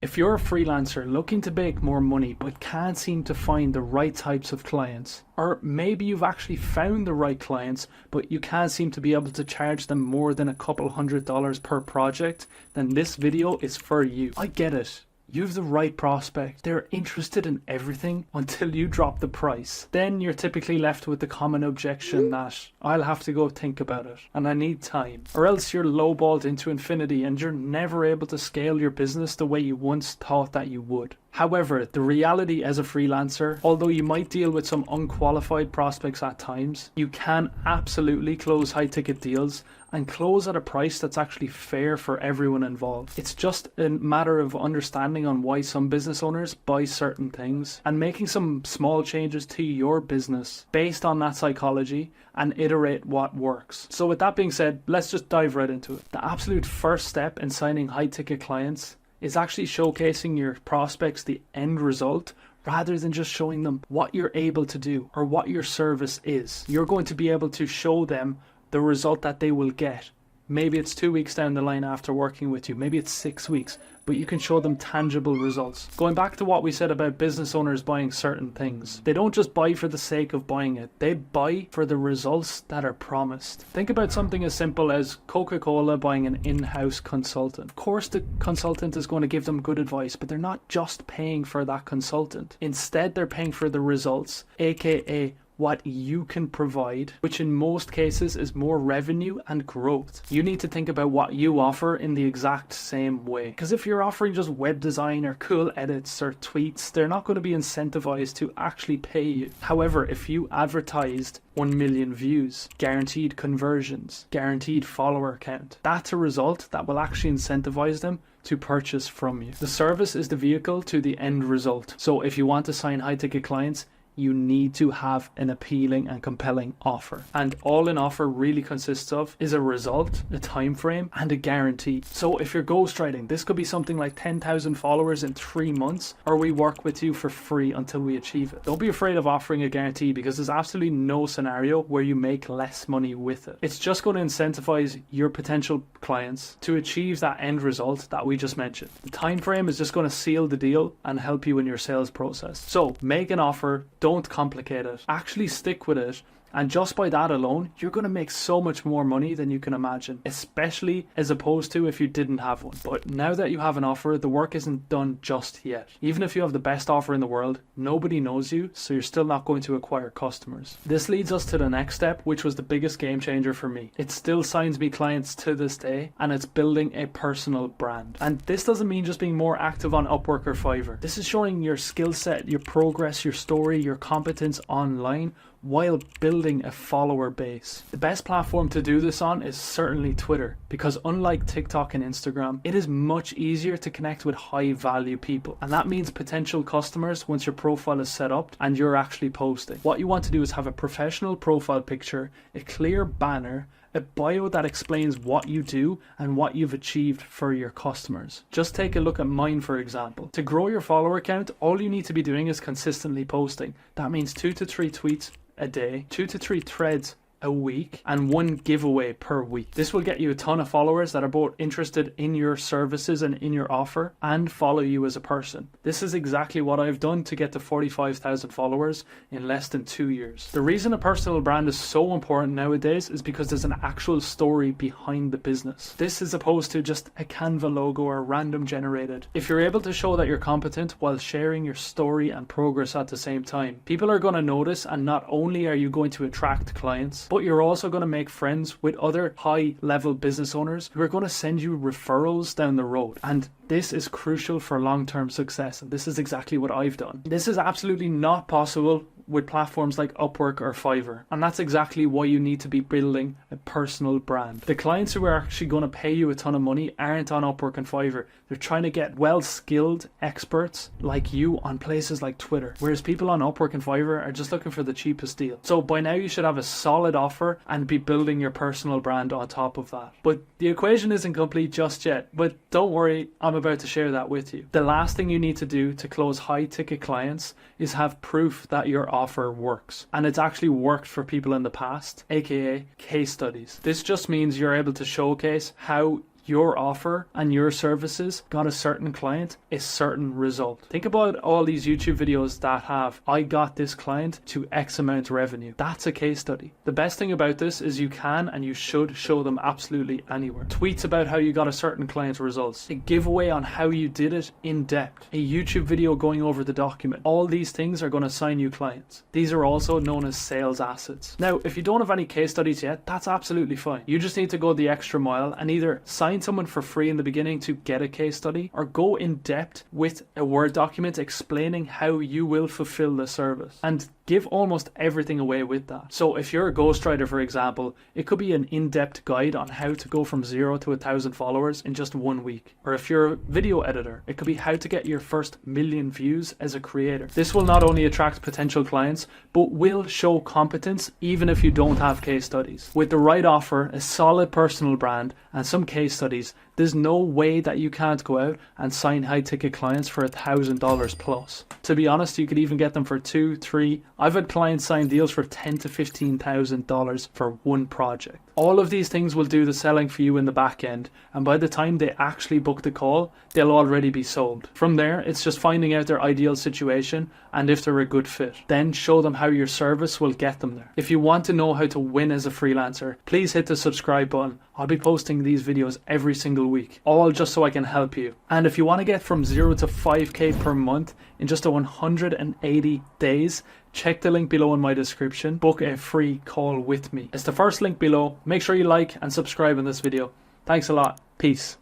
If you're a freelancer looking to make more money but can't seem to find the right types of clients, or maybe you've actually found the right clients but you can't seem to be able to charge them more than a couple $100 per project, then this video is for you. I get it. You have the right prospect. They're interested in everything until you drop the price. Then you're typically left with the common objection that I'll have to go think about it and I need time. Or else you're lowballed into infinity and you're never able to scale your business the way you once thought that you would. However, the reality as a freelancer, although you might deal with some unqualified prospects at times, you can absolutely close high ticket deals and close at a price that's actually fair for everyone involved. It's just a matter of understanding on why some business owners buy certain things and making some small changes to your business based on that psychology and iterate what works. So with that being said, let's just dive right into it. The absolute first step in signing high ticket clients is actually showcasing your prospects the end result rather than just showing them what you're able to do or what your service is. You're going to be able to show them the result that they will get. Maybe it's 2 weeks down the line after working with you, maybe it's 6 weeks, but you can show them tangible results. Going back to what we said about business owners buying certain things, they don't just buy for the sake of buying it, they buy for the results that are promised. Think about something as simple as Coca-Cola buying an in-house consultant. Of course the consultant is going to give them good advice, but they're not just paying for that consultant. Instead, they're paying for the results, aka what you can provide, which in most cases is more revenue and growth. You need to think about what you offer in the exact same way. Because if you're offering just web design or cool edits or tweets, they're not going to be incentivized to actually pay you. However, if you advertised 1 million views, guaranteed conversions, guaranteed follower count, that's a result that will actually incentivize them to purchase from you. The service is the vehicle to the end result. So if you want to sign high ticket clients, you need to have an appealing and compelling offer. And all an offer really consists of is a result, a time frame, and a guarantee. So if you're ghostwriting, this could be something like 10,000 followers in 3 months, or we work with you for free until we achieve it. Don't be afraid of offering a guarantee because there's absolutely no scenario where you make less money with it. It's just going to incentivize your potential clients to achieve that end result that we just mentioned. The time frame is just going to seal the deal and help you in your sales process. So make an offer. Don't complicate it. Actually stick with it. And just by that alone, you're going to make so much more money than you can imagine, especially as opposed to if you didn't have one. But now that you have an offer, the work isn't done just yet. Even if you have the best offer in the world, nobody knows you, so you're still not going to acquire customers. This leads us to the next step, which was the biggest game changer for me. It still signs me clients to this day, and it's building a personal brand. And this doesn't mean just being more active on Upwork or Fiverr. This is showing your skill set, your progress, your story, your competence online, while building a follower base. The best platform to do this on is certainly Twitter, because unlike TikTok and Instagram, it is much easier to connect with high value people. And that means potential customers once your profile is set up and you're actually posting. What you want to do is have a professional profile picture, a clear banner, a bio that explains what you do and what you've achieved for your customers. Just take a look at mine, for example. To grow your follower count, all you need to be doing is consistently posting. That means 2 to 3 tweets a day, 2 to 3 threads a week, and 1 giveaway per week. This will get you a ton of followers that are both interested in your services and in your offer and follow you as a person. This is exactly what I've done to get to 45,000 followers in less than 2 years. The reason a personal brand is so important nowadays is because there's an actual story behind the business. This is opposed to just a Canva logo or random generated. If you're able to show that you're competent while sharing your story and progress at the same time, people are going to notice, and not only are you going to attract clients, but you're also going to make friends with other high-level business owners who are going to send you referrals down the road. And this is crucial for long-term success, and this is exactly what I've done. This is absolutely not possible with platforms like Upwork or Fiverr, and that's exactly why you need to be building a personal brand. The clients who are actually going to pay you a ton of money aren't on Upwork and Fiverr. They're trying to get well-skilled experts like you on places like Twitter, whereas people on Upwork and Fiverr are just looking for the cheapest deal. So by now you should have a solid offer and be building your personal brand on top of that. But the equation isn't complete just yet, but don't worry, I'm about to share that with you. The last thing you need to do to close high-ticket clients is have proof that your offer works, and it's actually worked for people in the past, aka case studies. This just means you're able to showcase how your offer and your services got a certain client a certain result. Think about all these YouTube videos that have, I got this client to X amount revenue. That's a case study. The best thing about this is you can and you should show them absolutely anywhere. Tweets about how you got a certain client's results. A giveaway on how you did it in depth. A YouTube video going over the document. All these things are going to sign you clients. These are also known as sales assets. Now, if you don't have any case studies yet, that's absolutely fine. You just need to go the extra mile and either sign someone for free in the beginning to get a case study or go in depth with a Word document explaining how you will fulfill the service and give almost everything away with that. So if you're a ghostwriter, for example, it could be an in-depth guide on how to go from 0 to 1,000 followers in just 1 week. Or if you're a video editor, it could be how to get your first 1,000,000 views as a creator. This will not only attract potential clients, but will show competence even if you don't have case studies. With the right offer, a solid personal brand, and some case studies, there's no way that you can't go out and sign high-ticket clients for $1,000 plus. To be honest, you could even get them for 2, 3. I've had clients sign deals for $10,000 to $15,000 for one project. All of these things will do the selling for you in the back end, and by the time they actually book the call, they'll already be sold. From there, it's just finding out their ideal situation and if they're a good fit. Then show them how your service will get them there. If you want to know how to win as a freelancer, please hit the subscribe button. I'll be posting these videos every single week, all just so I can help you. And if you want to get from 0 to 5K per month in just 180 days, check the link below in my description. Book a free call with me. It's the first link below. Make sure you like and subscribe in this video. Thanks a lot. Peace.